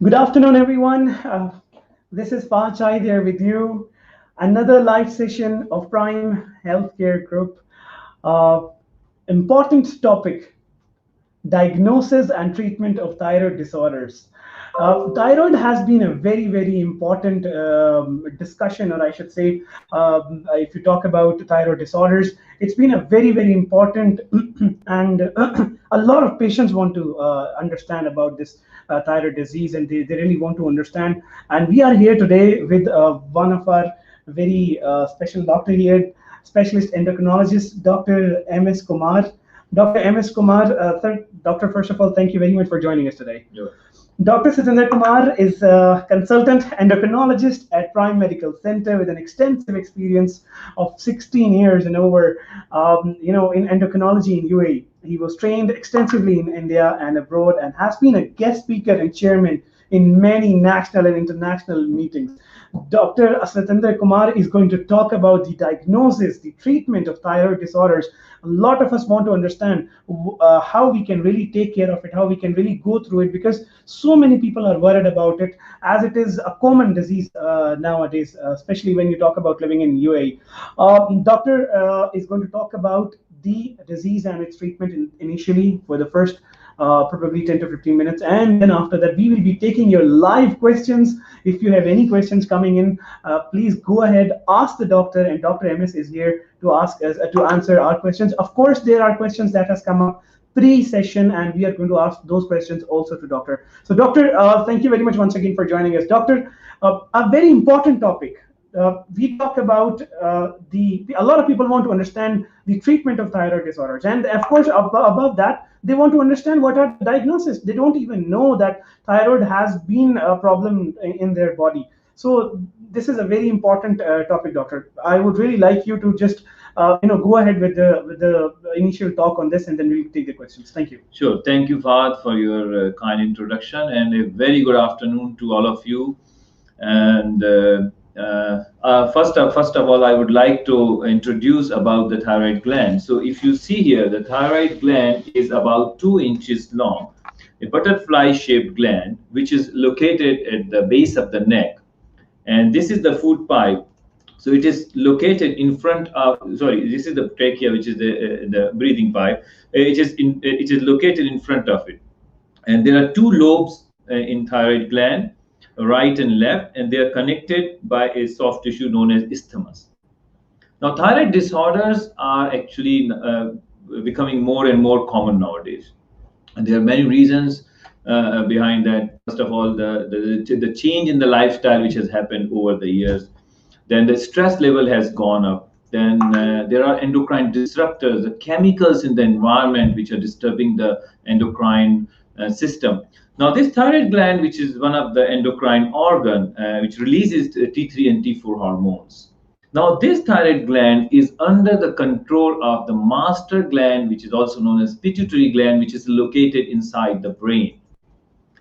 Good afternoon, everyone. This is Chai there with you. Another live session of Prime Healthcare Group. Uh, Important topic: diagnosis and treatment of thyroid disorders. Thyroid has been a very, very important discussion, or I should say, if you talk about thyroid disorders, it's been a very, very important, and a lot of patients want to understand about this thyroid disease, and they really want to understand. And we are here today with one of our very special doctor here, specialist endocrinologist, Dr. M.S. Kumar. Dr. M.S. Kumar, Doctor, first of all, thank you very much for joining us today. Yeah. Dr. Satinder Kumar is a consultant endocrinologist at Prime Medical Center with an extensive experience of 16 years and over, in endocrinology in UAE. He was trained extensively in India and abroad and has been a guest speaker and chairman in many national and international meetings. Dr. Satinder Kumar is going to talk about the diagnosis, the treatment of thyroid disorders. A lot of us want to understand how we can really take care of it, how we can really go through it, because so many people are worried about it, as it is a common disease nowadays, especially when you talk about living in UAE. Doctor is going to talk about the disease and its treatment initially for the first probably 10 to 15 minutes, and then after that we will be taking your live questions. If you have any questions coming in, please go ahead, ask the doctor, and Dr. MS is here to ask us to answer our questions. Of course, there are questions that has come up pre-session, and we are going to ask those questions also to doctor. So doctor, thank you very much once again for joining us. Doctor, a very important topic. We talk about a lot of people want to understand the treatment of thyroid disorders, and of course above that they want to understand what are the diagnosis. They don't even know that thyroid has been a problem in their body. So this is a very important topic, doctor. I would really like you to just go ahead with the initial talk on this, and then we'll take the questions. Thank you. Sure. Thank you, Fahad, for your kind introduction, and a very good afternoon to all of you. And first of all, I would like to introduce about the thyroid gland. So if you see here, the thyroid gland is about 2 inches long, a butterfly-shaped gland, which is located at the base of the neck. And this is the food pipe. So it is located in front of, sorry, this is the trachea, which is the breathing pipe. It is located in front of it. And there are 2 lobes in thyroid gland, right and left, and they are connected by a soft tissue known as isthmus. Now, thyroid disorders are actually becoming more and more common nowadays. And there are many reasons behind that. First of all, the change in the lifestyle which has happened over the years. Then the stress level has gone up. Then there are endocrine disruptors, the chemicals in the environment which are disturbing the endocrine system. Now, this thyroid gland, which is one of the endocrine organ, which releases T3 and T4 hormones. Now, this thyroid gland is under the control of the master gland, which is also known as pituitary gland, which is located inside the brain.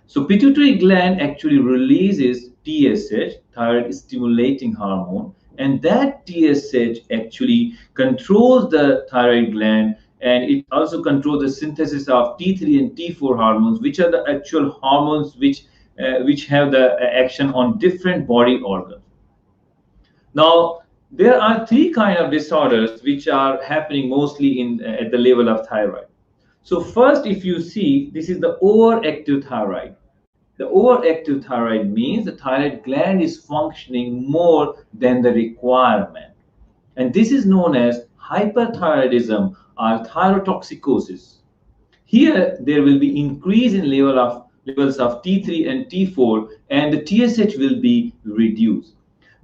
So pituitary gland actually releases TSH, thyroid stimulating hormone, and that TSH actually controls the thyroid gland, and it also controls the synthesis of T3 and T4 hormones, which are the actual hormones which have the action on different body organs. Now, there are 3 kinds of disorders which are happening mostly at the level of thyroid. So first, if you see, this is the overactive thyroid. The overactive thyroid means the thyroid gland is functioning more than the requirement. And this is known as hyperthyroidism or thyrotoxicosis. Here, there will be increase in levels of T3 and T4, and the TSH will be reduced.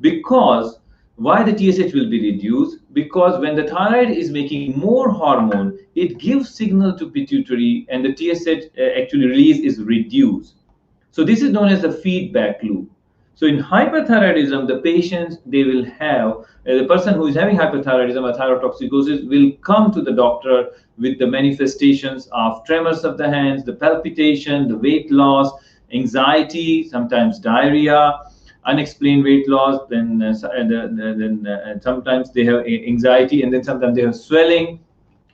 Because why the TSH will be reduced? Because when the thyroid is making more hormone, it gives signal to pituitary, and the TSH actually release is reduced. So this is known as the feedback loop. So in hyperthyroidism, the patients, they will have, the person who is having hyperthyroidism or thyrotoxicosis will come to the doctor with the manifestations of tremors of the hands, the palpitation, the weight loss, anxiety, sometimes diarrhea, unexplained weight loss, then sometimes they have anxiety, and then sometimes they have swelling.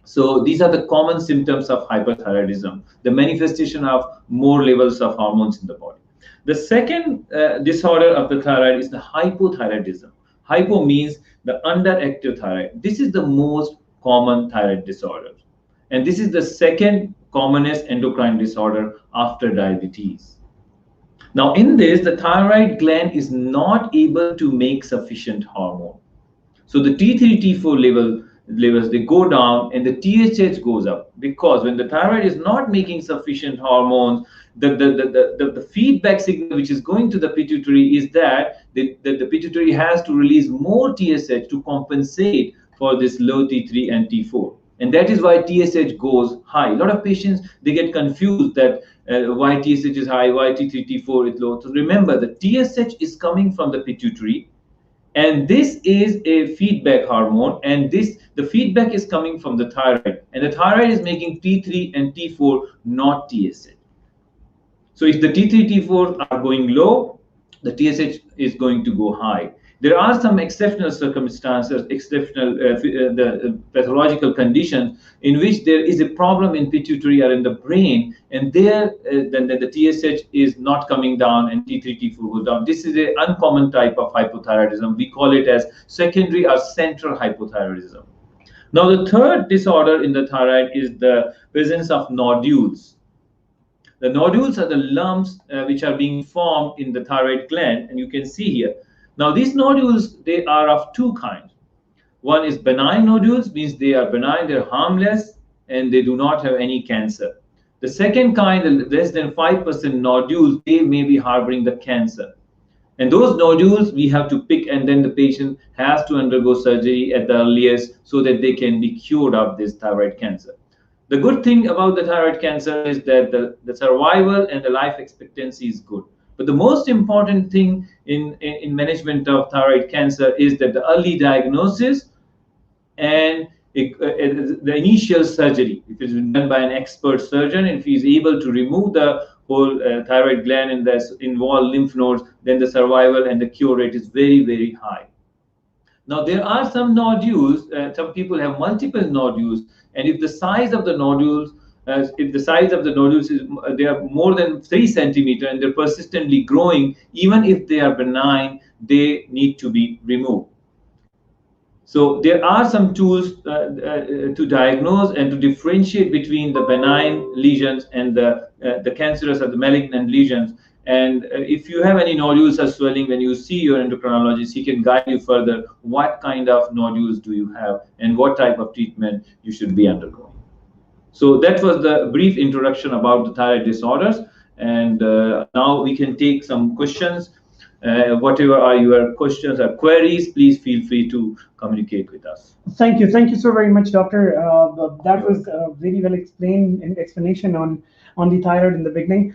So these are the common symptoms of hyperthyroidism, the manifestation of more levels of hormones in the body. The second disorder of the thyroid is the hypothyroidism. Hypo means the underactive thyroid. This is the most common thyroid disorder. And this is the second commonest endocrine disorder after diabetes. Now, in this, the thyroid gland is not able to make sufficient hormone. So the T3, T4 levels, they go down and the TSH goes up, because when the thyroid is not making sufficient hormones, the feedback signal which is going to the pituitary is that the pituitary has to release more TSH to compensate for this low T3 and T4. And that is why TSH goes high. A lot of patients, they get confused that why TSH is high, why T3, T4 is low. So remember, the TSH is coming from the pituitary, and this is a feedback hormone, and the feedback is coming from the thyroid, and the thyroid is making T3 and T4, not TSH. So if the T3, T4 are going low, the TSH is going to go high. There are some exceptional circumstances, the pathological conditions in which there is a problem in pituitary or in the brain, and there then the TSH is not coming down and T3, T4 goes down. This is an uncommon type of hypothyroidism. We call it as secondary or central hypothyroidism. Now, the third disorder in the thyroid is the presence of nodules. The nodules are the lumps which are being formed in the thyroid gland, and you can see here. Now, these nodules, they are of two kinds. One is benign nodules, means they are benign, they're harmless, and they do not have any cancer. The second kind, less than 5% nodules, they may be harboring the cancer. And those nodules we have to pick, and then the patient has to undergo surgery at the earliest so that they can be cured of this thyroid cancer. The good thing about the thyroid cancer is that the survival and the life expectancy is good. But the most important thing in management of thyroid cancer is that the early diagnosis and the initial surgery, if it's been done by an expert surgeon, if he's able to remove the whole thyroid gland and the involved lymph nodes, then the survival and the cure rate is very, very high. Now, there are some nodules, some people have multiple nodules, and if the size of the nodules is they are more than 3 centimeters and they're persistently growing, even if they are benign, they need to be removed. So there are some tools to diagnose and to differentiate between the benign lesions and the cancerous or the malignant lesions. And if you have any nodules or swelling, when you see your endocrinologist, he can guide you further. What kind of nodules do you have and what type of treatment you should be undergoing? So that was the brief introduction about the thyroid disorders. And now we can take some questions. Whatever are your questions or queries, please feel free to communicate with us. Thank you so very much, doctor. That was very well explained in explanation on the thyroid in the beginning.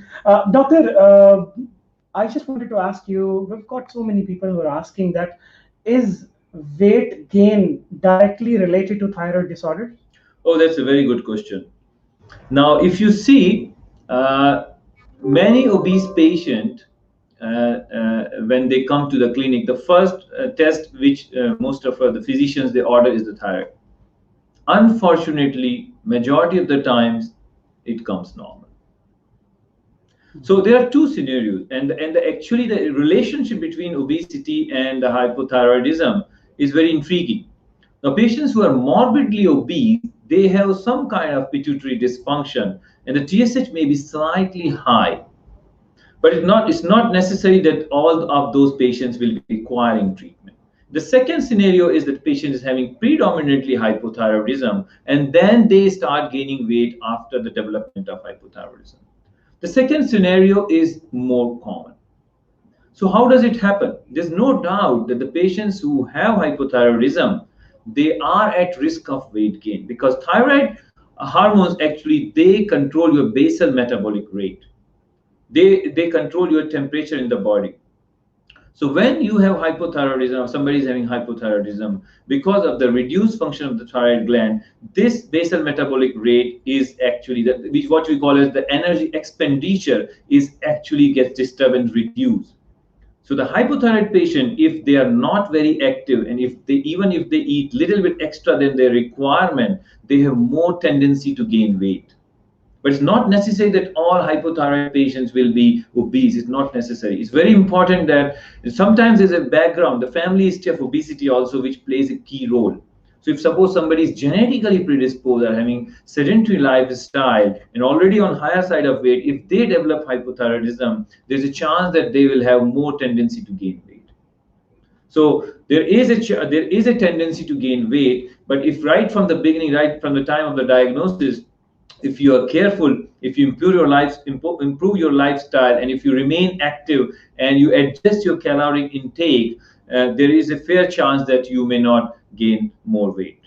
Doctor, I just wanted to ask you, we've got so many people who are asking that, is weight gain directly related to thyroid disorder? Oh, that's a very good question. Now, if you see, many obese patients, when they come to the clinic, the first test which most of the physicians they order is the thyroid. Unfortunately, majority of the times it comes normal. So there are two scenarios, and actually the relationship between obesity and the hypothyroidism is very intriguing. Now, patients who are morbidly obese, they have some kind of pituitary dysfunction, and the TSH may be slightly high. But it's not necessary that all of those patients will be requiring treatment. The second scenario is that the patient is having predominantly hypothyroidism, and then they start gaining weight after the development of hypothyroidism. The second scenario is more common. So how does it happen? There's no doubt that the patients who have hypothyroidism, they are at risk of weight gain, because thyroid hormones actually, they control your basal metabolic rate. They control your temperature in the body. So when you have hypothyroidism, or somebody is having hypothyroidism, because of the reduced function of the thyroid gland, this basal metabolic rate is actually what we call as the energy expenditure is actually gets disturbed and reduced. So the hypothyroid patient, if they are not very active, and even if they eat little bit extra than their requirement, they have more tendency to gain weight. But it's not necessary that all hypothyroid patients will be obese. It's not necessary. It's very important that sometimes there's a background, the family history of obesity also, which plays a key role. So if suppose somebody is genetically predisposed or having sedentary lifestyle and already on higher side of weight, if they develop hypothyroidism, there's a chance that they will have more tendency to gain weight. So there is a tendency to gain weight, but if right from the beginning, right from the time of the diagnosis, if you are careful, if you improve your lifestyle, and if you remain active and you adjust your caloric intake, there is a fair chance that you may not gain more weight.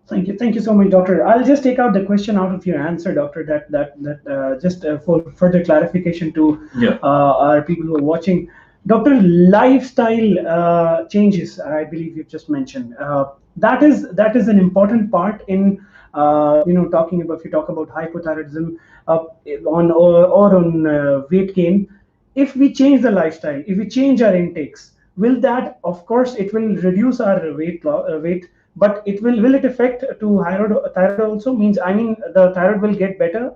Thank you so much, doctor. I'll just take out the question out of your answer, doctor. That just for further clarification to our people who are watching, doctor. Lifestyle changes, I believe you've just mentioned. That is an important part in talking about, if you talk about hypothyroidism or on weight gain. If we change the lifestyle, if we change our intakes, will that, of course, it will reduce our weight, but will it affect to thyroid also? Means, I mean, the thyroid will get better?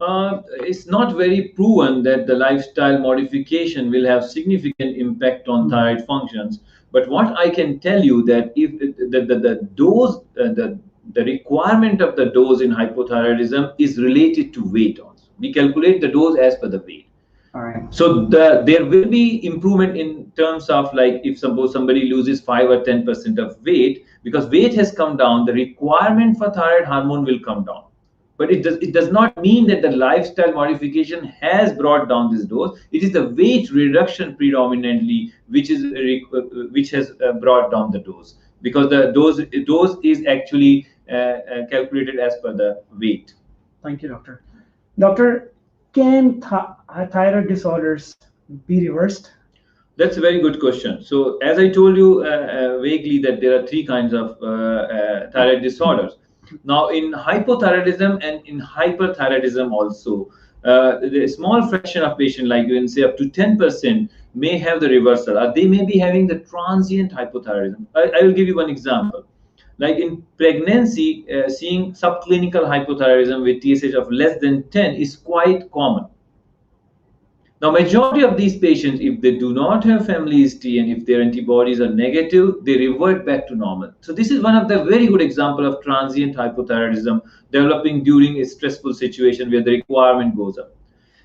It's not very proven that the lifestyle modification will have significant impact on thyroid functions. But what I can tell you that if the dose, the requirement of the dose in hypothyroidism is related to weight also. We calculate the dose as per the weight. All right. So there will be improvement in terms of, like, if suppose somebody loses 5 or 10% of weight, because weight has come down, the requirement for thyroid hormone will come down. But it does not mean that the lifestyle modification has brought down this dose. It is the weight reduction predominantly which has brought down the dose, because the dose is actually calculated as per the weight. Thank you, doctor. Doctor, can thyroid disorders be reversed? That's a very good question. So as I told you vaguely, that there are 3 kinds of thyroid disorders. Now, in hypothyroidism and in hyperthyroidism also, the small fraction of patients, like you can say up to 10%, may have the reversal, or they may be having the transient hypothyroidism. I will give you one example. Like in pregnancy, seeing subclinical hypothyroidism with TSH of less than 10 is quite common. Now, majority of these patients, if they do not have family history and if their antibodies are negative, they revert back to normal. So this is one of the very good example of transient hypothyroidism developing during a stressful situation where the requirement goes up.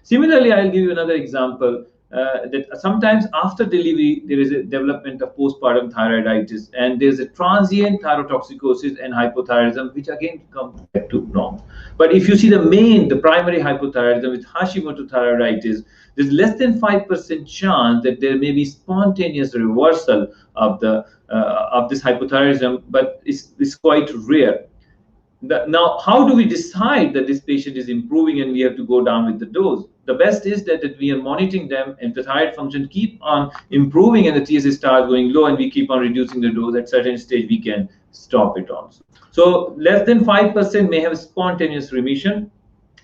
Similarly, I'll give you another example. That sometimes after delivery there is a development of postpartum thyroiditis, and there's a transient thyrotoxicosis and hypothyroidism, which again comes back to normal. But if you see the primary hypothyroidism with Hashimoto thyroiditis, there's less than 5% chance that there may be spontaneous reversal of this hypothyroidism, but it's quite rare. Now, how do we decide that this patient is improving and we have to go down with the dose? The best is that we are monitoring them, and the thyroid function keep on improving and the TSH starts going low, and we keep on reducing the dose. At certain stage, we can stop it also. So less than 5% may have spontaneous remission,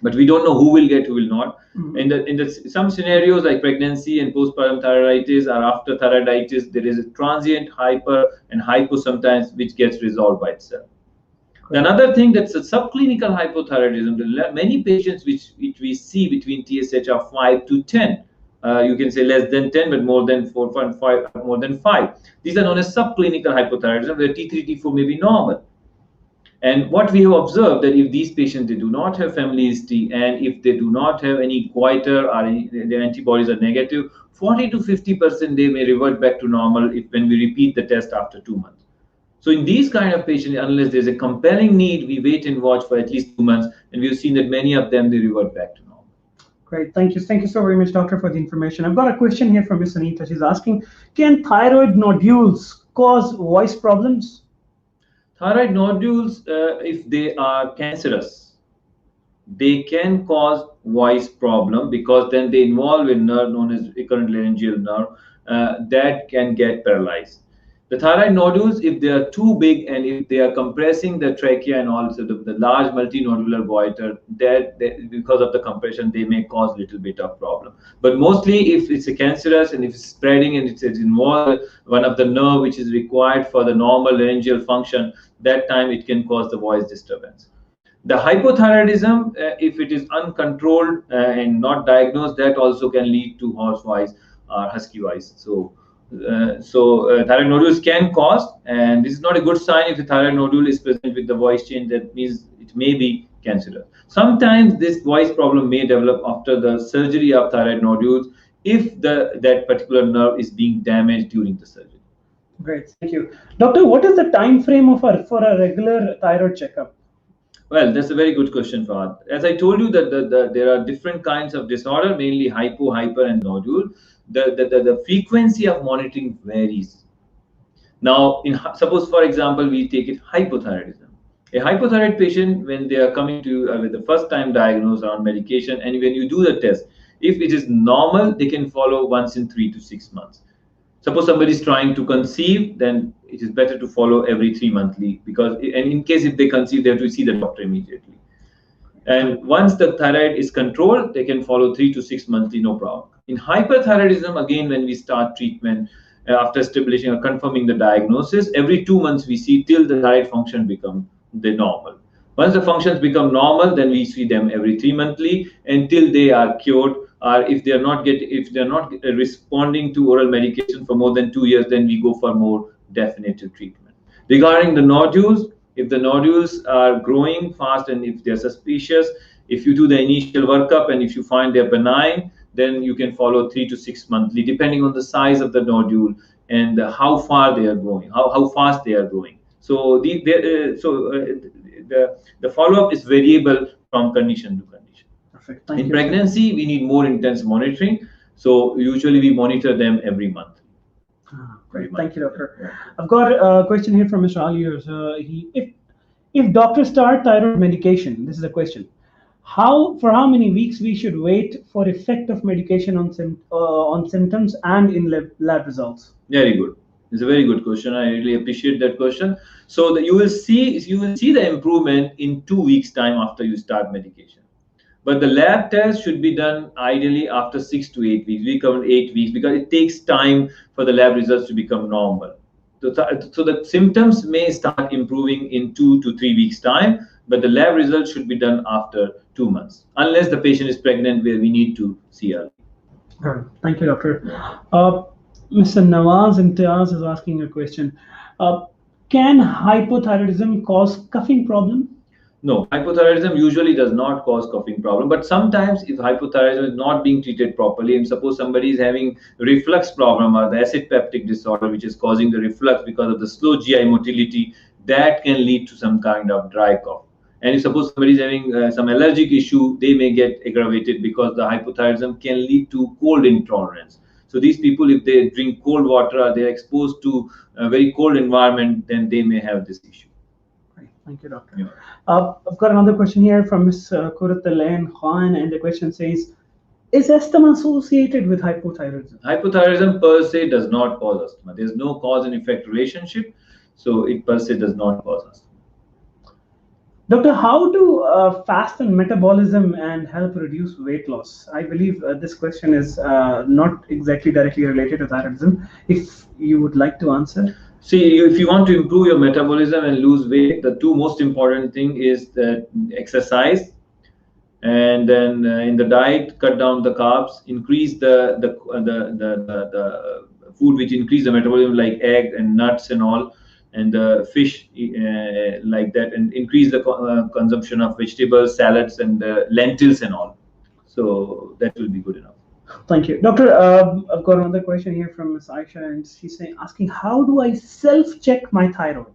but we don't know who will get, who will not. In some scenarios like pregnancy and postpartum thyroiditis or after thyroiditis, there is a transient hyper and hypo sometimes, which gets resolved by itself. Another thing, that's a subclinical hypothyroidism. There are many patients which we see between TSH of 5 to 10. You can say less than 10, but more than 4.5, more than 5. These are known as subclinical hypothyroidism, where T3, T4 may be normal. And what we have observed, that if these patients, they do not have family history, and if they do not have any goiter or their antibodies are negative, 40 to 50% they may revert back to normal when we repeat the test after 2 months. So in these kind of patients, unless there's a compelling need, we wait and watch for at least 2 months, and we've seen that many of them, they revert back to normal. Great, thank you so very much, doctor, for the information. I've got a question here from Miss Anita. She's asking, can thyroid nodules cause voice problems? Thyroid nodules, if they are cancerous, they can cause voice problem, because then they involve a nerve known as recurrent laryngeal nerve that can get paralyzed. The thyroid nodules, if they are too big and if they are compressing the trachea and also the large multinodular goiter, because of the compression, they may cause a little bit of problem. But mostly, if it's a cancerous and if it's spreading and it's involved one of the nerve which is required for the normal laryngeal function, that time it can cause the voice disturbance. The hypothyroidism, if it is uncontrolled and not diagnosed, that also can lead to horse voice or husky voice. Thyroid nodules can cause, and this is not a good sign if the thyroid nodule is present with the voice change. That means it may be cancerous. Sometimes this voice problem may develop after the surgery of thyroid nodules if that particular nerve is being damaged during the surgery. Great, thank you. Doctor, what is the time frame for a regular thyroid checkup? Well, that's a very good question, Fahad. As I told you, that there are different kinds of disorder, mainly hypo, hyper, and nodule. The frequency of monitoring varies. Now, suppose, for example, we take it hypothyroidism. A hypothyroid patient, when they are coming to you with the first time diagnosed on medication, and when you do the test, if it is normal, they can follow once in 3 to 6 months. Suppose somebody is trying to conceive, then it is better to follow every 3 monthly, because and in case if they conceive, they have to see the doctor immediately. And once the thyroid is controlled, they can follow 3 to 6 monthly, no problem. In hyperthyroidism, again, when we start treatment, after establishing or confirming the diagnosis, every 2 months we see till the thyroid function become the normal. Once the functions become normal, then we see them every 3 monthly until they are cured, or if they are not responding to oral medication for more than 2 years, then we go for more definitive treatment. Regarding the nodules, if the nodules are growing fast and if they're suspicious, if you do the initial workup and if you find they're benign, then you can follow 3 to 6 monthly, depending on the size of the nodule and how far they are growing, how fast they are growing. So the follow-up is variable from condition to condition. Perfect. Thank In you, pregnancy, we need more intense monitoring. So usually we monitor them every month. Great. Thank you, doctor. Yeah. I've got a question here from Mr. Ali. If doctors start thyroid medication, this is a question. For how many weeks we should wait for effect of medication on symptoms and in lab results? Very good. It's a very good question. I really appreciate that question. So you will see the improvement in 2 weeks time after you start medication. But the lab test should be done ideally after 6 to 8 weeks. We covered 8 weeks because it takes time for the lab results to become normal. So the symptoms may start improving in 2 to 3 weeks time, but the lab results should be done after 2 months, unless the patient is pregnant, where we need to see early. Thank you, doctor. Mr. Nawaz Imtiaz is asking a question. Can hypothyroidism cause coughing problem? No, hypothyroidism usually does not cause coughing problem, but sometimes if hypothyroidism is not being treated properly, and suppose somebody is having reflux problem or the acid peptic disorder, which is causing the reflux because of the slow GI motility, that can lead to some kind of dry cough. And if suppose somebody is having some allergic issue, they may get aggravated because the hypothyroidism can lead to cold intolerance. So these people, if they drink cold water or they're exposed to a very cold environment, then they may have this issue. Thank you, doctor. Yeah. I've got another question here from Ms. Kuratalain Khan, and the question says, is asthma associated with hypothyroidism? Hypothyroidism per se does not cause asthma. There's no cause and effect relationship, so it per se does not cause asthma. Doctor, how do fasten metabolism and help reduce weight loss? I believe this question is not exactly directly related to thyroidism. If you would like to answer. See, if you want to improve your metabolism and lose weight, the two most important thing is that exercise, and then in the diet, cut down the carbs, increase the food which increase the metabolism, like egg and nuts and all, and the fish like that, and increase the consumption of vegetables, salads, and lentils and all. So that will be good enough. Thank you, doctor. I've got another question here from Ms. Aisha, and she's asking, how do I self-check my thyroid?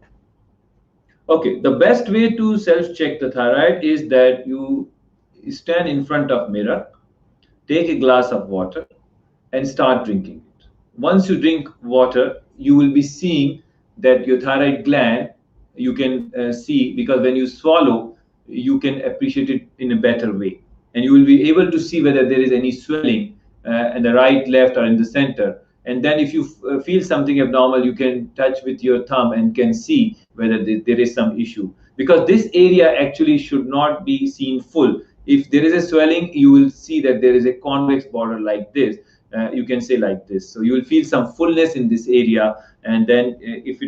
Okay, the best way to self-check the thyroid is that you stand in front of mirror, take a glass of water, and start drinking it. Once you drink water, you will be seeing that your thyroid gland, you can see, because when you swallow, you can appreciate it in a better way, and you will be able to see whether there is any swelling in the right, left, or in the center. And then if you feel something abnormal, you can touch with your thumb and can see whether there is some issue, because this area actually should not be seen full. If there is a swelling, you will see that there is a convex border like this. you can say like this. So you will feel some fullness in this area, and then if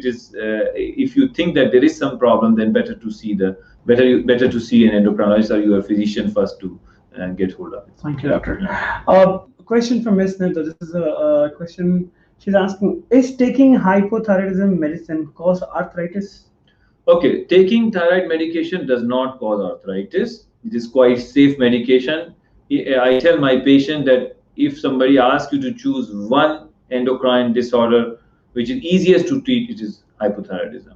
you think that there is some problem, then better to see an endocrinologist or your physician first to get hold of it. Thank you, doctor. Question from Miss Nita. This is a question. She's asking: is taking hypothyroidism medicine cause arthritis? Okay, taking thyroid medication does not cause arthritis. It is quite safe medication. I tell my patient that if somebody asks you to choose one endocrine disorder which is easiest to treat, it is hypothyroidism.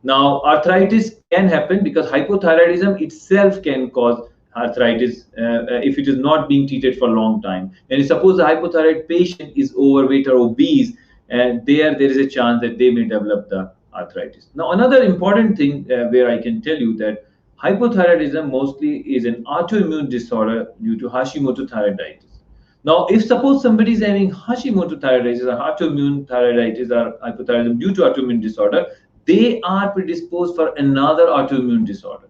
Now, arthritis can happen because hypothyroidism itself can cause arthritis if it is not being treated for a long time. And suppose the hypothyroid patient is overweight or obese, and there is a chance that they may develop the arthritis. Now, another important thing where I can tell you that hypothyroidism mostly is an autoimmune disorder due to Hashimoto thyroiditis. Now, if suppose somebody is having Hashimoto thyroiditis or autoimmune thyroiditis or hypothyroidism due to autoimmune disorder, they are predisposed for another autoimmune disorder.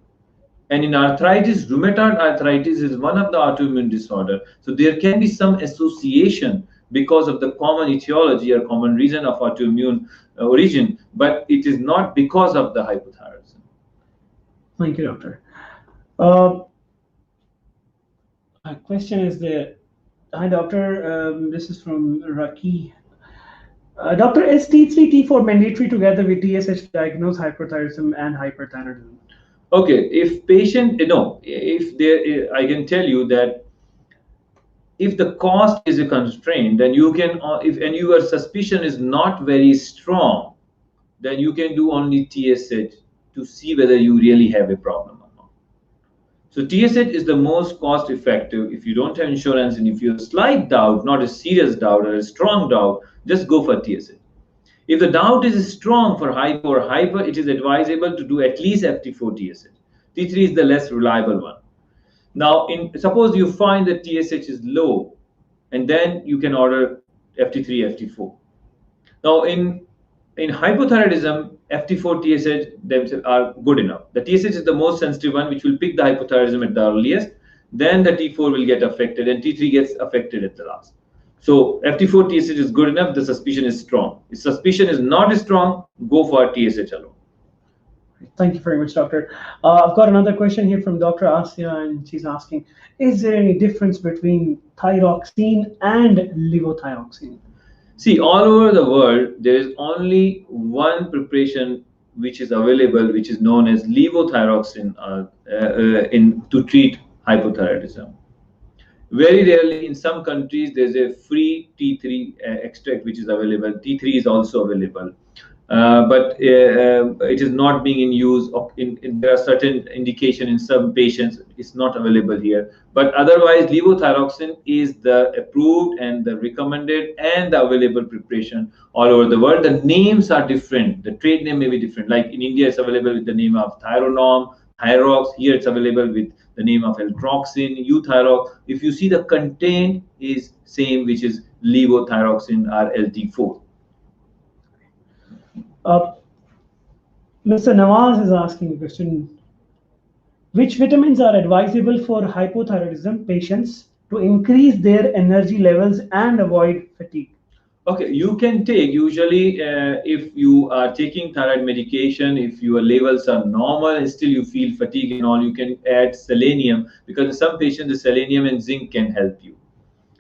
And in arthritis, rheumatoid arthritis is one of the autoimmune disorder. So there can be some association because of the common etiology or common reason of autoimmune origin, but it is not because of the hypothyroidism. Thank you, doctor. A question is there. Hi, doctor. This is from Raki. Doctor, is T3, T4 mandatory together with TSH to diagnose hyperthyroidism and hyperthyroidism? Okay, if patient, if there, I can tell you that if the cost is a constraint, then you can, and your suspicion is not very strong, then you can do only TSH to see whether you really have a problem or not. So TSH is the most cost effective if you don't have insurance, and if you have slight doubt, not a serious doubt or a strong doubt, just go for TSH. If the doubt is strong for hypo or hyper, it is advisable to do at least FT4 TSH. T3 is the less reliable one. Now, suppose you find that TSH is low, and then you can order FT3, FT4. Now, in hypothyroidism, FT4 TSH themselves are good enough. The TSH is the most sensitive one, which will pick the hypothyroidism at the earliest. Then the T4 will get affected, and T3 gets affected at the last. So FT4 TSH is good enough. The suspicion is strong. If suspicion is not strong, go for TSH alone. Thank you very much, doctor. I've got another question here from Dr. Asya, and she's asking: is there any difference between thyroxine and levothyroxine? See, all over the world, there is only one preparation which is available, which is known as levothyroxine to treat hypothyroidism. Very rarely, in some countries, there's a free T3 extract which is available. T3 is also available, but it is not being in use. There are certain indication in some patients, it's not available here. But otherwise, levothyroxine is the approved and the recommended and the available preparation all over the world. The names are different. The trade name may be different. Like in India, it's available with the name of Thyronorm, Thyrox. Here, it's available with the name of Eltroxin, Euthyrox. If you see the content is same, which is levothyroxine or LT4. Mr. Nawaz is asking a question: which vitamins are advisable for hypothyroidism patients to increase their energy levels and avoid fatigue? Okay, you can take usually if you are taking thyroid medication, if your levels are normal and still you feel fatigue and all, you can add selenium, because in some patients the selenium and zinc can help you.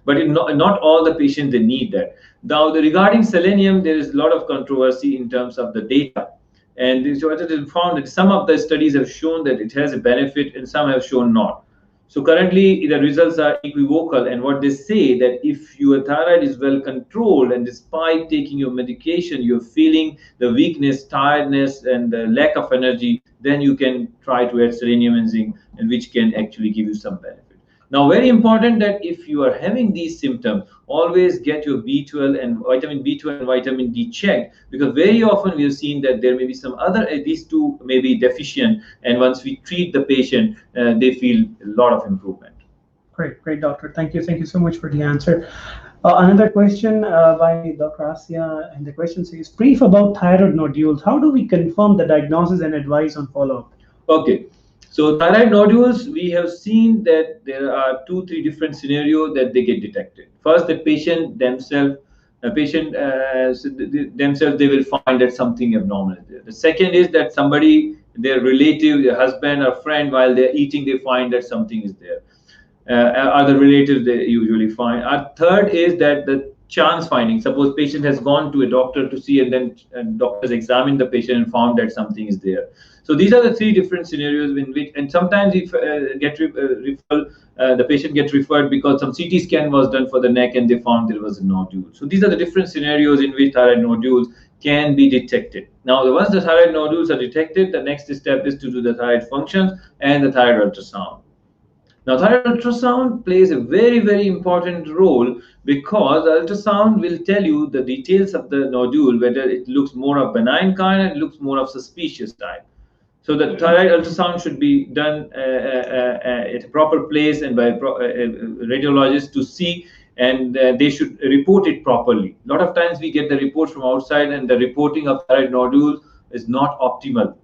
But in not all the patients they need that. Now, regarding selenium, there is a lot of controversy in terms of the data. And it is found that some of the studies have shown that it has a benefit and some have shown not. So currently the results are equivocal, and what they say that if your thyroid is well controlled and despite taking your medication, you're feeling the weakness, tiredness, and the lack of energy, then you can try to add selenium and zinc, and which can actually give you some benefit. Now, very important that if you are having these symptoms, always get your B12 and vitamin B12 and vitamin D checked, because very often we have seen that there may be some other, these two may be deficient, and once we treat the patient, they feel a lot of improvement. Great, doctor. Thank you so much for the answer. Another question by Dr. Asya, and the question says: brief about thyroid nodules. How do we confirm the diagnosis and advise on follow-up? Okay. So thyroid nodules, we have seen that there are 2, 3 different scenarios that they get detected. First, the patient themselves, themselves, they will find that something abnormal is there. The second is that somebody, their relative, their husband or friend, while they're eating, they find that something is there. Other relatives they usually find. Third is that the chance finding. Suppose patient has gone to a doctor to see, and then doctors examined the patient and found that something is there. So these are the 3 different scenarios in which, and sometimes if the patient gets referred because some CT scan was done for the neck and they found there was a nodule. So these are the different scenarios in which thyroid nodules can be detected. Now, once the thyroid nodules are detected, the next step is to do the thyroid functions and the thyroid ultrasound. Now, thyroid ultrasound plays a very, very important role because the ultrasound will tell you the details of the nodule, whether it looks more of benign kind and it looks more of suspicious type. So the thyroid ultrasound should be done at a proper place and by a radiologist to see, and they should report it properly. A lot of times we get the reports from outside, and the reporting of thyroid nodules is not optimal.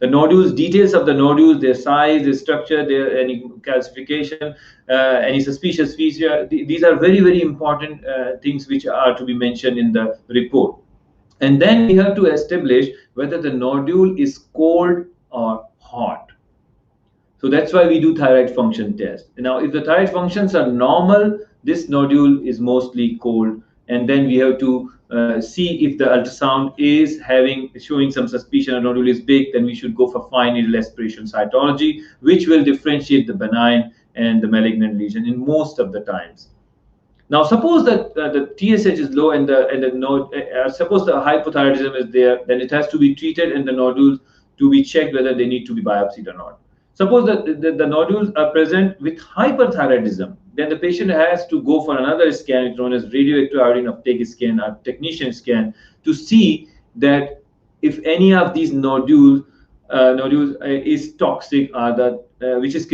The nodules, details of the nodules, their size, their structure, their any calcification, any suspicious feature, these are very, very important things which are to be mentioned in the report. And then we have to establish whether the nodule is cold or hot. So that's why we do thyroid function test. Now, if the thyroid functions are normal, this nodule is mostly cold, and then we have to see if the ultrasound is showing some suspicion a nodule is big. Then we should go for fine needle aspiration cytology, which will differentiate the benign and the malignant lesion in most of the times. Now, suppose that the TSH is low and the node, suppose the hypothyroidism is there, then it has to be treated and the nodules to be checked whether they need to be biopsied or not. Suppose that the nodules are present with hyperthyroidism, then the patient has to go for another scan, it's known as radioactive iodine uptake scan or technician scan, to see that if any of these nodules is toxic or which is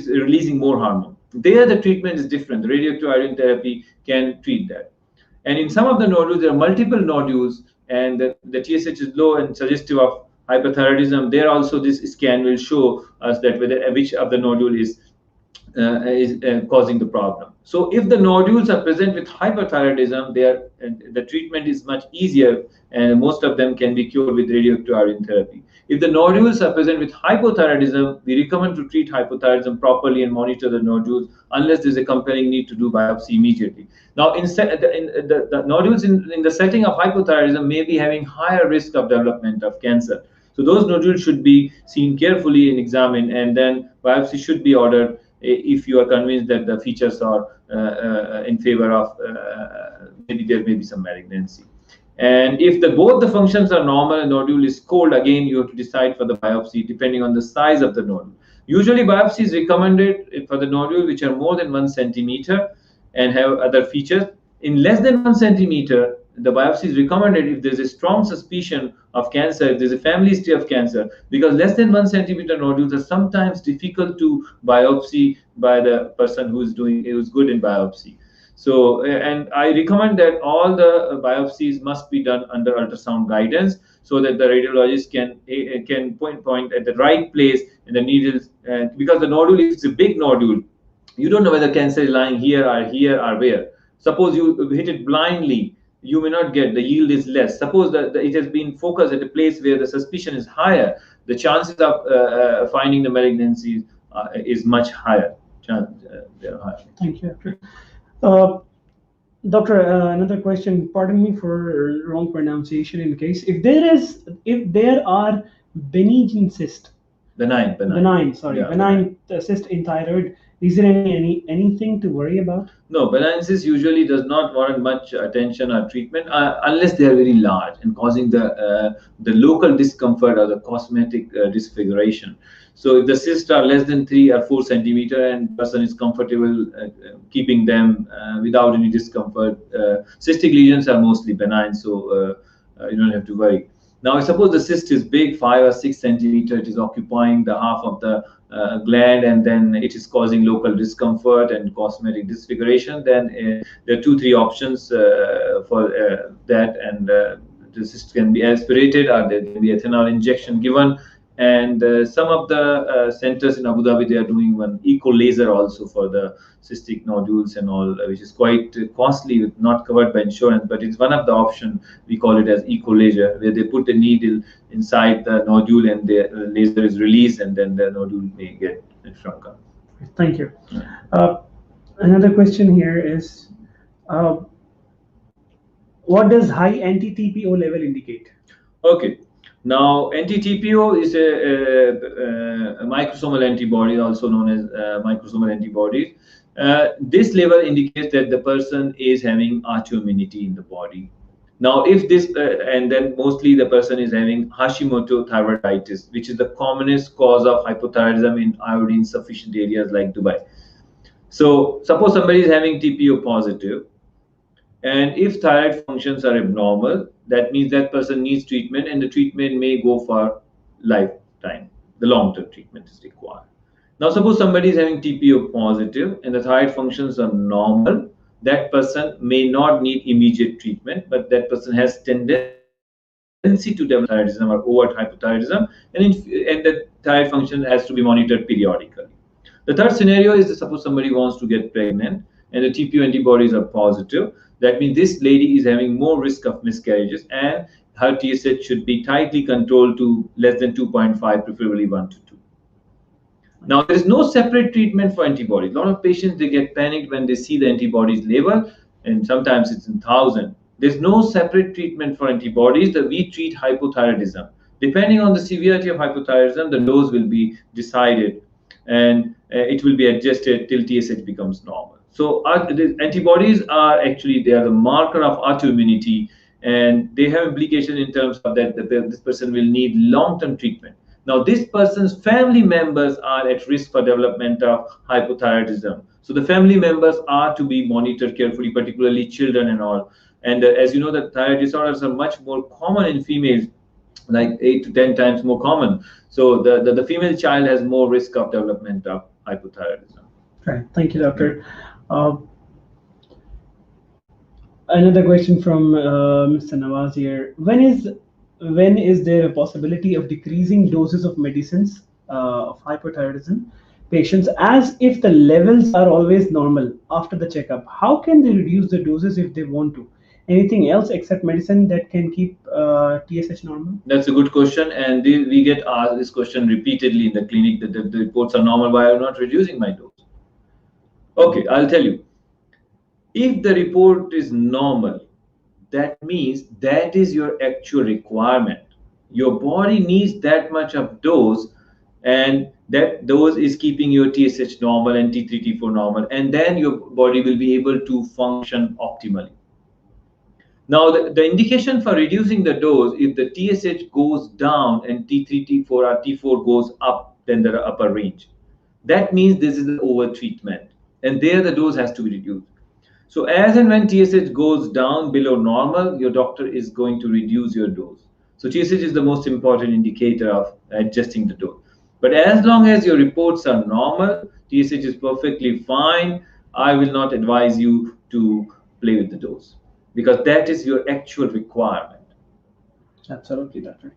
releasing more hormone. There the treatment is different. The radioactive iodine therapy can treat that. And in some of the nodules, there are multiple nodules, and the TSH is low and suggestive of hyperthyroidism. There also this scan will show us that which of the nodule is causing the problem. So if the nodules are present with hyperthyroidism, the treatment is much easier, and most of them can be cured with radioactive iodine therapy. If the nodules are present with hypothyroidism, we recommend to treat hypothyroidism properly and monitor the nodules unless there's a compelling need to do biopsy immediately. Now, the nodules in the setting of hypothyroidism may be having higher risk of development of cancer. So those nodules should be seen carefully and examined, and then biopsy should be ordered if you are convinced that the features are in favor of maybe there may be some malignancy. And if both the functions are normal and nodule is cold, again you have to decide for the biopsy depending on the size of the nodule. Usually biopsy is recommended for the nodule which are more than 1 centimeter and have other features. In less than 1 centimeter, the biopsy is recommended if there's a strong suspicion of cancer, if there's a family history of cancer, because less than 1 centimeter nodules are sometimes difficult to biopsy by the person who's good in biopsy. So, and I recommend that all the biopsies must be done under ultrasound guidance so that the radiologist can point at the right place in the needles, because the nodule, if it's a big nodule, you don't know whether cancer is lying here or where. Suppose you hit it blindly, you may not get, the yield is less. Suppose that it has been focused at a place where the suspicion is higher, the chances of finding the malignancy is much higher. Thank you, Doctor. Doctor, another question. Pardon me for wrong pronunciation. In case if there are benign cyst, benign cyst in thyroid, is there anything to worry about? No, benign cyst usually does not warrant much attention or treatment unless they are very large and causing the local discomfort or the cosmetic disfiguration. So if the cysts are less than 3 or 4 centimeter and person is comfortable keeping them without any discomfort, cystic lesions are mostly benign, so you don't have to worry. Now, suppose the cyst is big, 5 or 6 centimeter, it is occupying the half of the gland, and then it is causing local discomfort and cosmetic disfiguration. Then there are 2-3 options for that, and the cyst can be aspirated or there can be ethanol injection given, And some of the centers in Abu Dhabi, they are doing one eco laser also for the cystic nodules and all, which is quite costly, not covered by insurance, but it's one of the options. We call it as eco laser, where they put a needle inside the nodule and the laser is released, and then the nodule may get shrunk up. Thank you. Another question here is, uh, what does high anti-TPO level indicate? Okay. Now, Anti-Tpo is a microsomal antibody, also known as microsomal antibodies. This level indicates that the person is having autoimmunity in the body. Now, if this, and then mostly the person is having Hashimoto thyroiditis, which is the commonest cause of hypothyroidism in iodine sufficient areas like Dubai. So, suppose somebody is having TPO positive, and if thyroid functions are abnormal, that means that person needs treatment, and the treatment may go for lifetime. The long-term treatment is required. Now, suppose somebody is having TPO positive and the thyroid functions are normal, that person may not need immediate treatment, but that person has tendency to develop hypothyroidism or overt hypothyroidism, and the thyroid function has to be monitored periodically. The third scenario is that suppose somebody wants to get pregnant and the TPO antibodies are positive. That means this lady is having more risk of miscarriages, and her TSH should be tightly controlled to less than 2.5, preferably 1 to 2. Now, there is no separate treatment for antibodies. A lot of patients, they get panicked when they see the antibodies label, and sometimes it's in 1,000. There's no separate treatment for antibodies. That we treat hypothyroidism. Depending on the severity of hypothyroidism, the dose will be decided, and it will be adjusted till TSH becomes normal. So the antibodies are actually, they are the marker of autoimmunity, and they have implication in terms of that this person will need long-term treatment. Now, this person's family members are at risk for development of hypothyroidism. So the family members are to be monitored carefully, particularly children and all. And as you know, that thyroid disorders are much more common in females, like 8 to 10 times more common. So the female child has more risk of development of hypothyroidism. Right. Thank you, doctor. Another question from Mr. Nawaz here. When is there a possibility of decreasing doses of medicines of hypothyroidism patients, as if the levels are always normal after the checkup? How can they reduce the doses if they want to? Anything else except medicine that can keep TSH normal? That's a good question, and we get asked this question repeatedly in the clinic, that the reports are normal, why are you not reducing my dose? Okay, I'll tell you. If the report is normal, that means that is your actual requirement. Your body needs that much of dose, and that dose is keeping your TSH normal and T3, T4 normal, and then your body will be able to function optimally. Now, the indication for reducing the dose, if the TSH goes down and T3, T4 or T4 goes up, then the upper range. That means this is the over treatment, and there the dose has to be reduced. So as and when TSH goes down below normal, your doctor is going to reduce your dose. So TSH is the most important indicator of adjusting the dose. But as long as your reports are normal, TSH is perfectly fine, I will not advise you to play with the dose, because that is your actual requirement. Absolutely, doctor.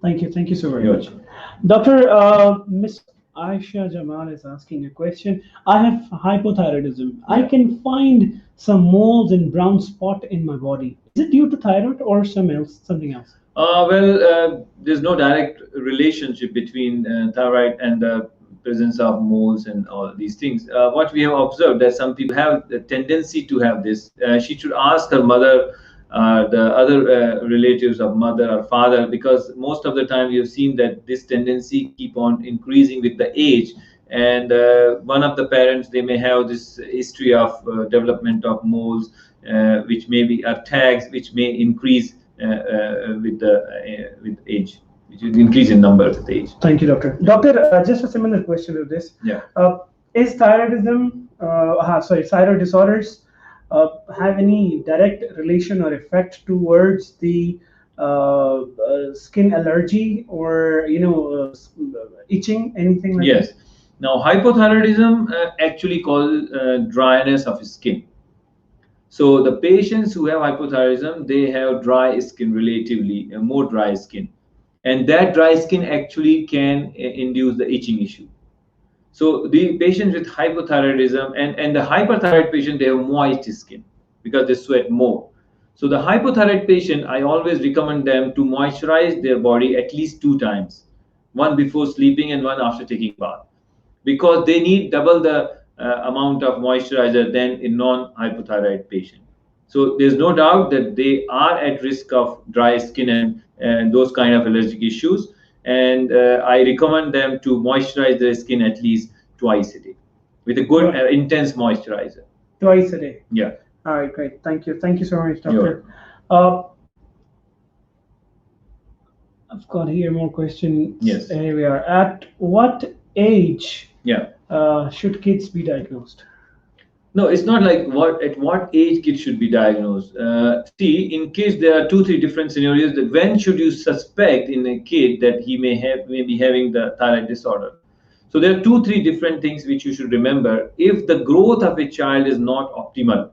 Thank you. Thank you so very You're much. welcome. Doctor, Miss Aisha Jamal is asking a question. I have hypothyroidism. I Yeah. can find some moles and brown spot in my body. Is it due to thyroid or something else? There's no direct relationship between thyroid and the presence of moles and all these things. What we have observed, that some people have the tendency to have this. She should ask her mother, the other relatives of mother or father, because most of the time we have seen that this tendency keep on increasing with the age. And one of the parents, they may have this history of development of moles, which may be tags, which may increase with age, which will increase in number with age. Thank you, doctor. Doctor, just a similar question to this. Yeah. Is thyroidism, thyroid disorders have any direct relation or effect towards the skin allergy or itching, anything like Yes. Now, hypothyroidism actually causes dryness of skin. So the patients who have hypothyroidism, they have dry skin, relatively more dry skin. and that dry skin actually can induce the itching issue. So the patients with hypothyroidism and the hyperthyroid patient, they have moist skin because they sweat more. So the hypothyroid patient, I always recommend them to moisturize their body at least 2 times, one before sleeping and one after taking bath, because they need double the amount of moisturizer than a non-hypothyroid patient. So there's no doubt that they are at risk of dry skin and those kind of allergic issues. And I recommend them to moisturize their skin at least twice a day with a good intense moisturizer. Twice a day. Yeah. All right, great. Thank you. Thank you so much, doctor. I've got here more questions. Yes. Here we are. At what age should kids be diagnosed? No, it's not like at what age kids should be diagnosed. See, in kids there are 2-3 different scenarios. That when should you suspect in a kid that he may be having the thyroid disorder? So there are 2-3 different things which you should remember. If the growth of a child is not optimal,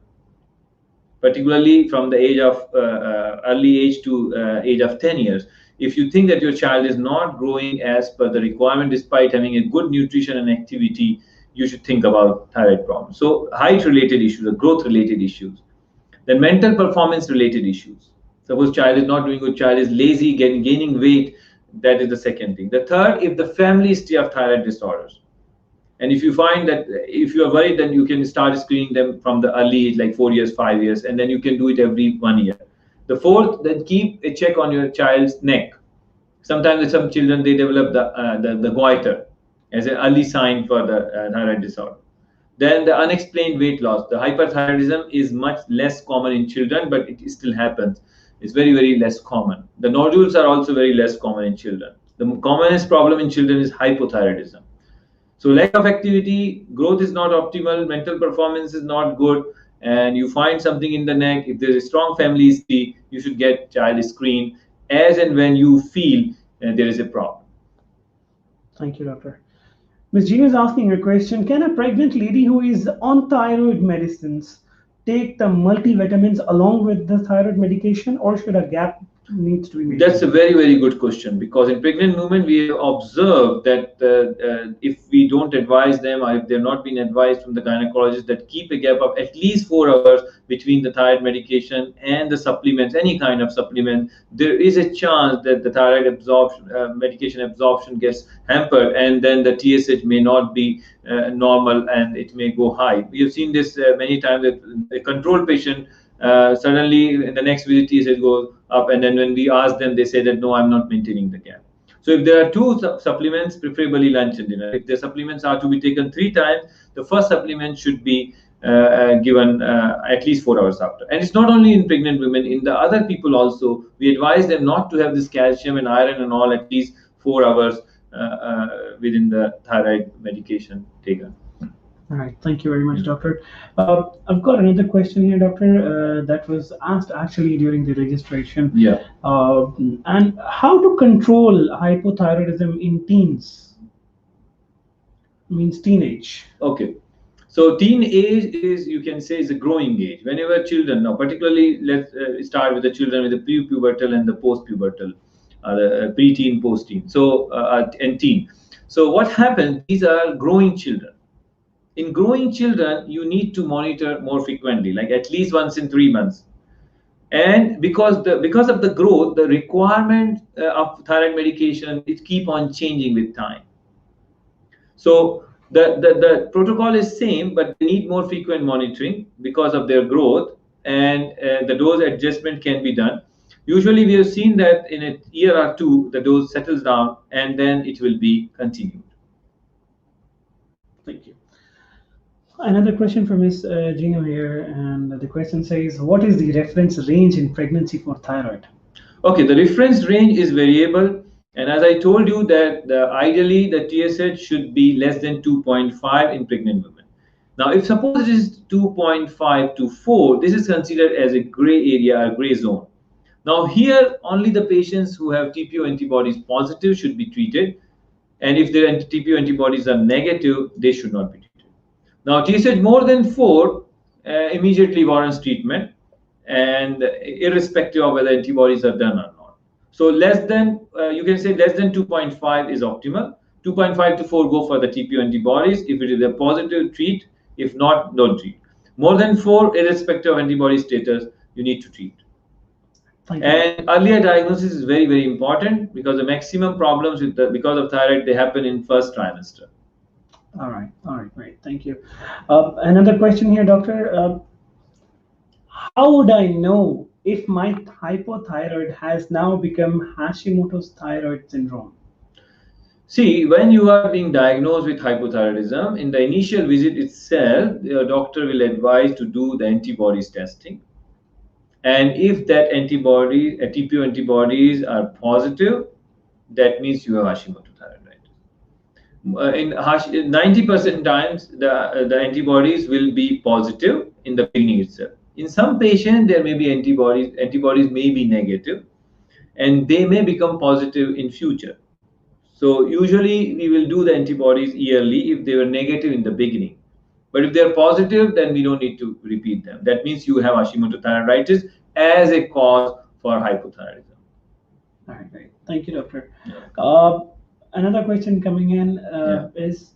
particularly from the age of early age to age of 10 years, if you think that your child is not growing as per the requirement despite having a good nutrition and activity, you should think about thyroid problems. So height related issues or growth related issues. Then mental performance related issues. Suppose child is not doing good, child is lazy, gaining weight, that is the second thing. The third, if the family history of thyroid disorders. And if you find that, if you are worried, then you can start screening them from the early age, like 4 years, 5 years, and then you can do it every 1 year. The fourth, then keep a check on your child's neck. Sometimes with some children, they develop the goiter as an early sign for the thyroid disorder. Then the unexplained weight loss. The hyperthyroidism is much less common in children, but it still happens. It's very, very less common. The nodules are also very less common in children. The commonest problem in children is hypothyroidism. So lack of activity, growth is not optimal, mental performance is not good, and you find something in the neck. If there's a strong family history, you should get child screened as and when you feel there is a problem. Thank you, doctor. Ms. Jean is asking a question. Can a pregnant lady who is on thyroid medicines take the multivitamins along with the thyroid medication, or should a gap needs to be made? That's a very, very good question, because in pregnant women, we have observed that if we don't advise them, or if they've not been advised from the gynecologist, that keep a gap of at least 4 hours between the thyroid medication and the supplements, any kind of supplement, there is a chance that the thyroid medication absorption gets hampered, and then the TSH may not be normal and it may go high. We have seen this many times that a control patient, suddenly in the next visit TSH goes up, and then when we ask them, they say that no, I'm not maintaining the gap. So if there are 2 supplements, preferably lunch and dinner. If the supplements are to be taken 3 times, the first supplement should be given at least 4 hours after. And it's not only in pregnant women, in the other people also, we advise them not to have this calcium and iron and all at least 4 hours within the thyroid medication taken. All right, thank you very much, doctor. I've got another question here, doctor, that was asked actually during the registration. Yeah. And how to control hypothyroidism in teens? Means teenage. Okay. So teen age is, you can say, is a growing age. Whenever children, now particularly let's start with the children with the pre-pubertal and the post-pubertal, the pre-teen, post-teen, so and teen. So what happens? These are growing children. In growing children, you need to monitor more frequently, like at least once in 3 months. And because of the growth, the requirement of thyroid medication, it keep on changing with time. So the protocol is same, but they need more frequent monitoring because of their growth, and the dose adjustment can be done. Usually we have seen that in a year or 2, the dose settles down and then it will be continued. Thank you. Another question from Ms. Gino here, and the question says, what is the reference range in pregnancy for thyroid? Okay, the reference range is variable, and as I told you that ideally the TSH should be less than 2.5 in pregnant women. Now, if suppose it is 2.5 to 4, this is considered as a gray area, a gray zone. Now here, only the patients who have TPO antibodies positive should be treated, and if their TPO antibodies are negative, they should not be treated. Now, TSH more than 4 immediately warrants treatment, and irrespective of whether antibodies are done or not. So less than, you can say less than 2.5 is optimal. 2.5 to 4 go for the TPO antibodies. If it is a positive, treat. If not, don't treat. More than 4, irrespective of antibody status, you need to treat. And earlier diagnosis is very, very important, because the maximum problems with because of thyroid, they happen in first trimester. All right, great, thank you. Another question here, doctor. How would I know if my hypothyroid has now become Hashimoto's thyroid syndrome? See, when you are being diagnosed with hypothyroidism, in the initial visit itself, your doctor will advise to do the antibodies testing. And if that antibody, TPO antibodies are positive, that means you have Hashimoto thyroid. In 90% times, the antibodies will be positive in the beginning itself. In some patients, there may be antibodies may be negative, and they may become positive in future. So usually we will do the antibodies yearly if they were negative in the beginning. But if they are positive, then we don't need to repeat them. That means you have Hashimoto thyroiditis as a cause for hypothyroidism. All right, great. Thank you, doctor. Another question coming in is,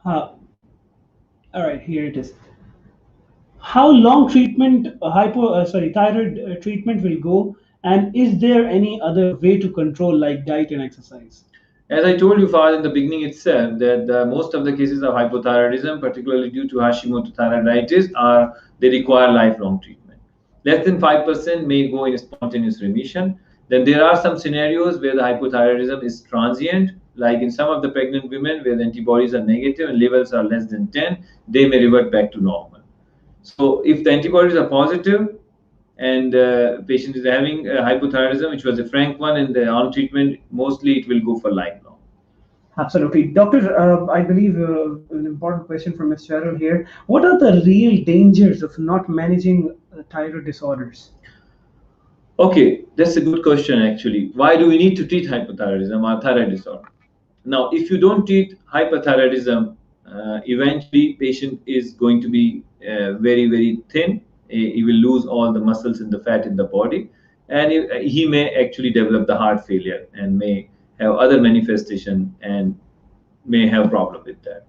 all right, here it is. How long treatment thyroid treatment will go, and is there any other way to control, like diet and exercise? As I told you, Fahad, in the beginning itself, that most of the cases of hypothyroidism, particularly due to Hashimoto thyroiditis, they require lifelong treatment. Less than 5% may go in spontaneous remission. Then there are some scenarios where the hypothyroidism is transient, like in some of the pregnant women where the antibodies are negative and levels are less than 10, they may revert back to normal. So if the antibodies are positive and patient is having hypothyroidism, which was a frank one, and on treatment, mostly it will go for lifelong. Absolutely. Doctor, I believe an important question from Ms. Cheryl here. What are the real dangers of not managing thyroid disorders? Okay, that's a good question actually. Why do we need to treat hypothyroidism or thyroid disorder? Now, if you don't treat hyperthyroidism, eventually patient is going to be very, very thin. He will lose all the muscles and the fat in the body, and he may actually develop the heart failure and may have other manifestation and may have problem with that.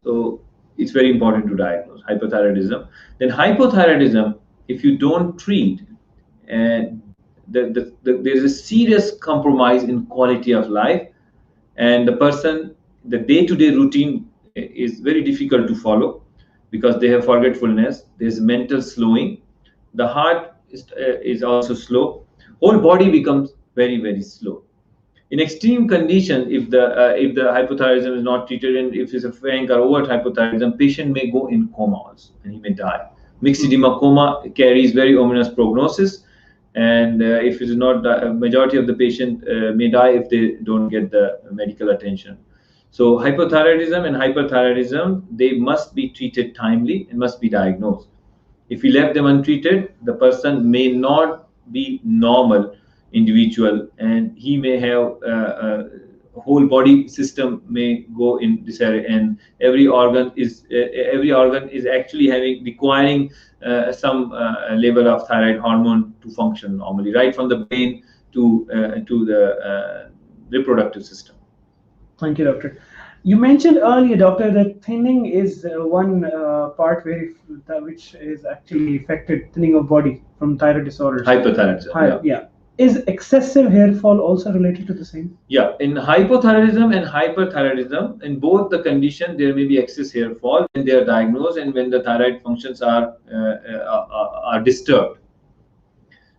So it's very important to diagnose hypothyroidism. Then hypothyroidism, if you don't treat, and there is a serious compromise in quality of life, and the day-to-day routine is very difficult to follow because they have forgetfulness. There's mental slowing. The heart is also slow. Whole body becomes very, very slow. In extreme conditions, if the hypothyroidism is not treated, and if it's a frank or overt hypothyroidism, patient may go in coma also, and he may die. Mixed edema coma carries very ominous prognosis, and if it is not, majority of the patient may die if they don't get the medical attention. So hypothyroidism and hyperthyroidism, they must be treated timely and must be diagnosed. If we left them untreated, the person may not be normal individual, and he may have whole body system may go in disarray, and every organ is actually requiring some level of thyroid hormone to function normally, right from the brain to the reproductive system. Thank you, doctor. You mentioned earlier, doctor, that thinning is one part which is actually affected, thinning of body from thyroid disorders. Hyperthyroidism. Yeah. Is excessive hair fall also related to the same? Yeah, in hypothyroidism and hyperthyroidism, in both the condition, there may be excess hair fall when they are diagnosed and when the thyroid functions are disturbed.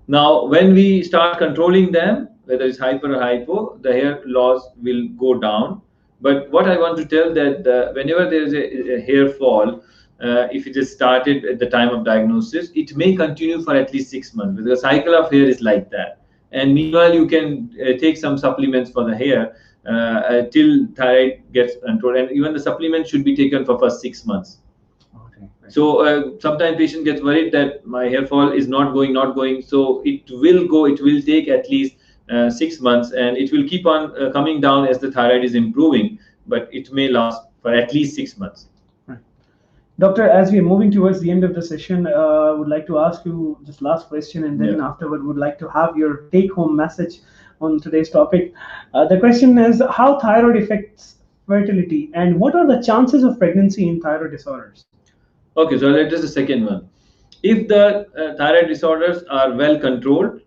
Now, when we start controlling them, whether it's hyper or hypo, the hair loss will go down. But what I want to tell that whenever there is a hair fall, if it is started at the time of diagnosis, it may continue for at least 6 months, because the cycle of hair is like that. And meanwhile, you can take some supplements for the hair till thyroid gets controlled. And even the supplement should be taken for first 6 months. Okay. So sometimes patient gets worried that my hair fall is not going. So it will take at least 6 months, and it will keep on coming down as the thyroid is improving, but it may last for at least 6 months. Right. Doctor, as we are moving towards the end of the session, I would like to ask you just last question, and then afterward, would like to have your take-home message on today's topic. The question is how thyroid affects fertility, and what are the chances of pregnancy in thyroid disorders? Okay, so let us the second one. If the thyroid disorders are well controlled,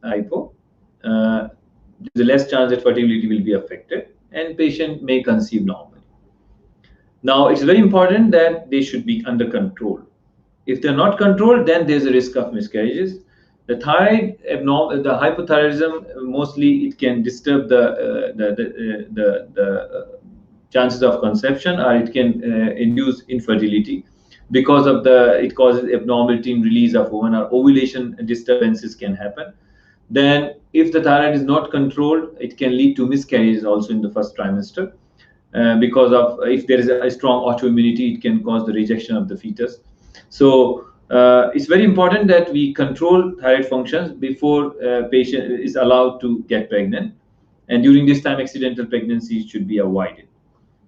hypo, there's a less chance that fertility will be affected, and patient may conceive normally. Now, it's very important that they should be under control. If they're not controlled, then there's a risk of miscarriages. The thyroid the hypothyroidism, mostly it can disturb the chances of conception, or it can induce infertility because of it causes abnormality in release of ovum, or ovulation disturbances can happen. Then, if the thyroid is not controlled, it can lead to miscarriages also in the first trimester. Because of if there is a strong autoimmunity, it can cause the rejection of the fetus. So it's very important that we control thyroid functions before patient is allowed to get pregnant, and during this time accidental pregnancy should be avoided.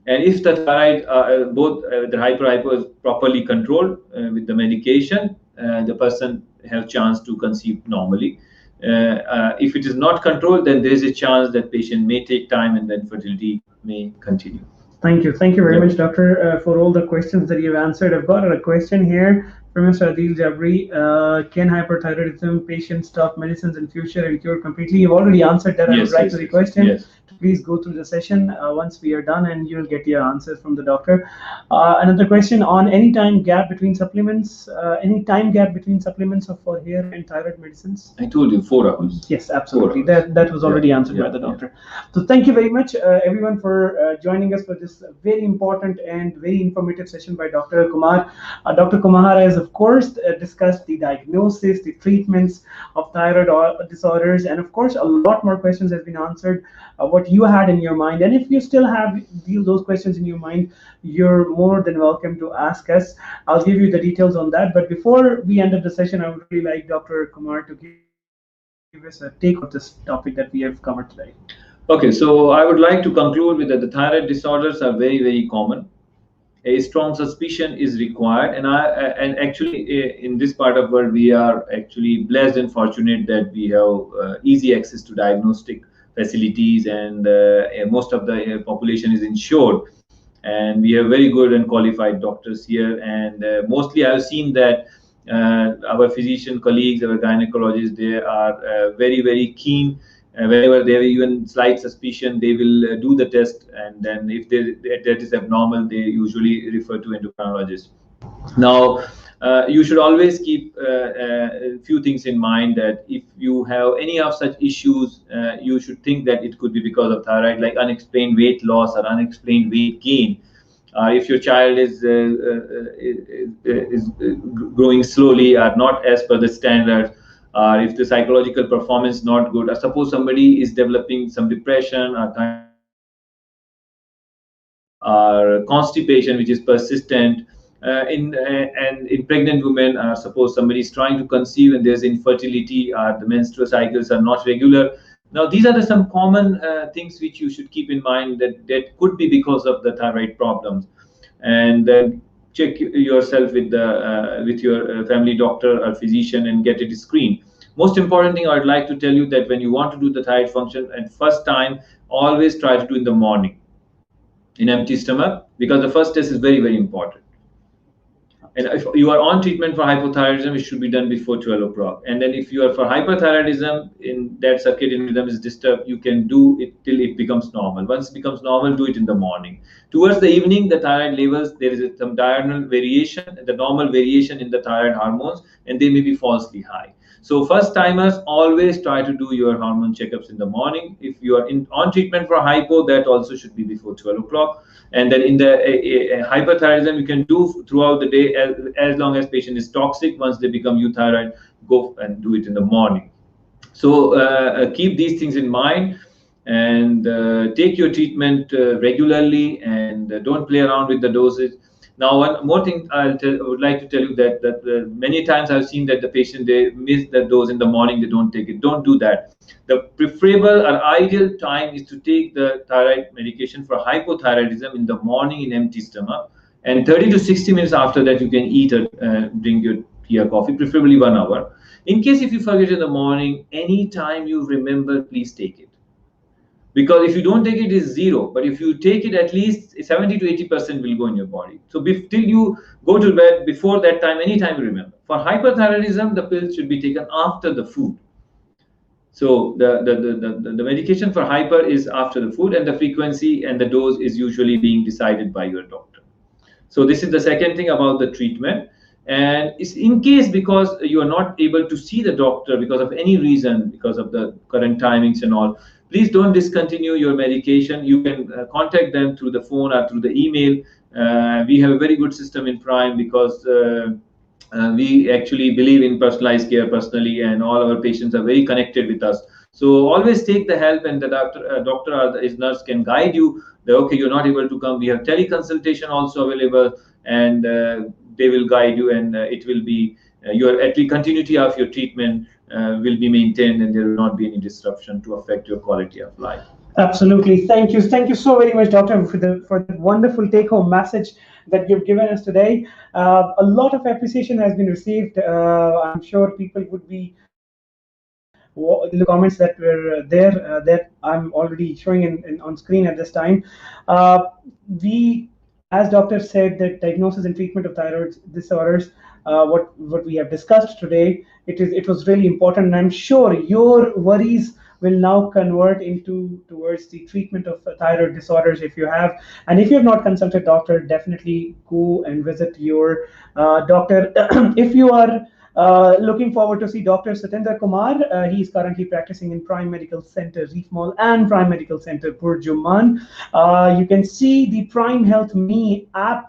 And if the thyroid both the hypo is properly controlled with the medication, the person have chance to conceive normally. If it is not controlled, then there is a chance that patient may take time and then fertility may continue. Thank you. Thank you very much, Doctor, for all the questions that you've answered. I've got a question here from Mr. Adil Jabri. Can hyperthyroidism patients stop medicines in future and cure completely? You've already answered that. I would write to the question. Yes. Please go through the session once we are done, and you'll get your answers from the doctor. Another question on any time gap between supplements, for hair and thyroid medicines? I told you 4 hours. Yes, absolutely. That was already answered by the doctor. So thank you very much, everyone, for joining us for this very important and very informative session by Dr. Kumar. Dr. Kumar has, of course, discussed the diagnosis, the treatments of thyroid disorders, and of course, a lot more questions have been answered. What you had in your mind, and if you still have those questions in your mind, you're more than welcome to ask us. I'll give you the details on that. But before we end up the session, I would really like Dr. Kumar to give us a take on this topic that we have covered today. Okay, so I would like to conclude with that the thyroid disorders are very, very common. A strong suspicion is required, and actually in this part of the world we are actually blessed and fortunate that we have easy access to diagnostic facilities, and most of the population is insured, and we have very good and qualified doctors here. And mostly I've seen that our physician colleagues, our gynecologists, they are very, very keen. Whenever they have even slight suspicion, they will do the test, and then if that is abnormal, they usually refer to endocrinologist. Now, you should always keep a few things in mind, that if you have any of such issues, you should think that it could be because of thyroid, like unexplained weight loss or unexplained weight gain. If your child is growing slowly or not as per the standards, or if the psychological performance is not good, or suppose somebody is developing some depression or constipation which is persistent, and in pregnant women, suppose somebody is trying to conceive and there's infertility, or the menstrual cycles are not regular. Now, these are some common things which you should keep in mind, that could be because of the thyroid problems. And check yourself with your family doctor or physician and get it screened. Most important thing I'd like to tell you, that when you want to do the thyroid function at first time, always try to do in the morning in empty stomach, because the first test is very, very important. And if you are on treatment for hypothyroidism, it should be done before 12 o'clock. And then if you are for hyperthyroidism, in that circadian rhythm is disturbed, you can do it till it becomes normal. Once it becomes normal, do it in the morning. Towards the evening, the thyroid levels, there is some diurnal variation, the normal variation in the thyroid hormones, and they may be falsely high. So first timers, always try to do your hormone checkups in the morning. If you are on treatment for hypo, that also should be before 12 o'clock. And then in the hyperthyroidism, you can do throughout the day, as long as patient is toxic. Once they become euthyroid, go and do it in the morning. So keep these things in mind, and take your treatment regularly, and don't play around with the dosage. Now, one more thing I would like to tell you, that many times I've seen that the patient, they miss the dose in the morning, they don't take it. Don't do that. The preferable or ideal time is to take the thyroid medication for hypothyroidism in the morning in empty stomach, And 30 to 60 minutes after that, you can eat drink your tea or coffee, preferably 1 hour. In case if you forget in the morning, anytime you remember, please take it. Because if you don't take it, it's zero. But if you take it, at least 70 to 80% will go in your body. So till you go to bed, before that time, anytime you remember. For hyperthyroidism, the pills should be taken after the food. So the medication for hyper is after the food, and the frequency and the dose is usually being decided by your doctor. So this is the second thing about the treatment. And it's in case because you are not able to see the doctor because of any reason, because of the current timings and all, please don't discontinue your medication. You can contact them through the phone or through the email. We have a very good system in Prime because we actually believe in personalized care personally, and all our patients are very connected with us. So always take the help, and the doctor or his nurse can guide you. Okay, you're not able to come. We have teleconsultation also available, and they will guide you, and it will be your at least continuity of your treatment will be maintained, and there will not be any disruption to affect your quality of life. Absolutely. Thank you so very much, Doctor, for the wonderful take-home message that you've given us today. A lot of appreciation has been received. I'm sure people would be the comments that were there that I'm already showing on screen at this time. We, as doctor said, that diagnosis and treatment of thyroid disorders, what we have discussed today, it was really important, and I'm sure your worries will now convert towards the treatment of thyroid disorders if you have. And if you have not consulted doctor, definitely go and visit your doctor. If you are looking forward to see Dr. Satendra Kumar. He is currently practicing in Prime Medical Center, Reef Mall, and Prime Medical Center, Purjuman. You can see the Prime Health Me app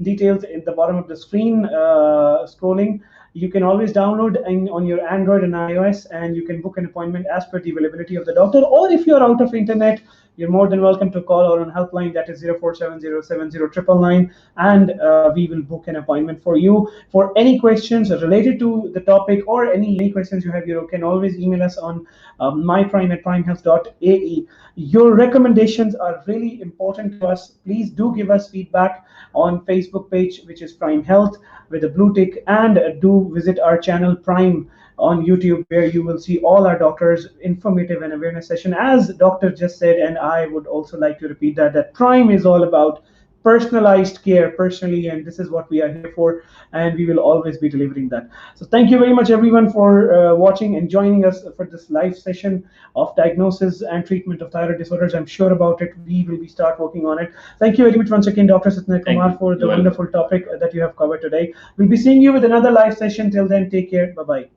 details at the bottom of the screen scrolling. You can always download on your Android and iOS, and you can book an appointment as per the availability of the doctor. Or if you're out of internet, you're more than welcome to call our helpline, that is 0470709999, and we will book an appointment for you. For any questions related to the topic or any questions you have, you can always email us on myprime@primehealth.ae. Your recommendations are really important to us. Please do give us feedback on Facebook page, which is Prime Health with a blue tick, and do visit our channel Prime on YouTube, where you will see all our doctors' informative and awareness session. As doctor just said, and I would also like to repeat that Prime is all about personalized care personally, and this is what we are here for, and we will always be delivering that. So thank you very much everyone for watching and joining us for this live session of diagnosis and treatment of thyroid disorders. I'm sure about it, we will be start working on it. Thank you very much once again, Dr. Satendra Kumar, for the wonderful topic that you have covered today. We'll be seeing you with another live session. Till then, take care. Bye-bye.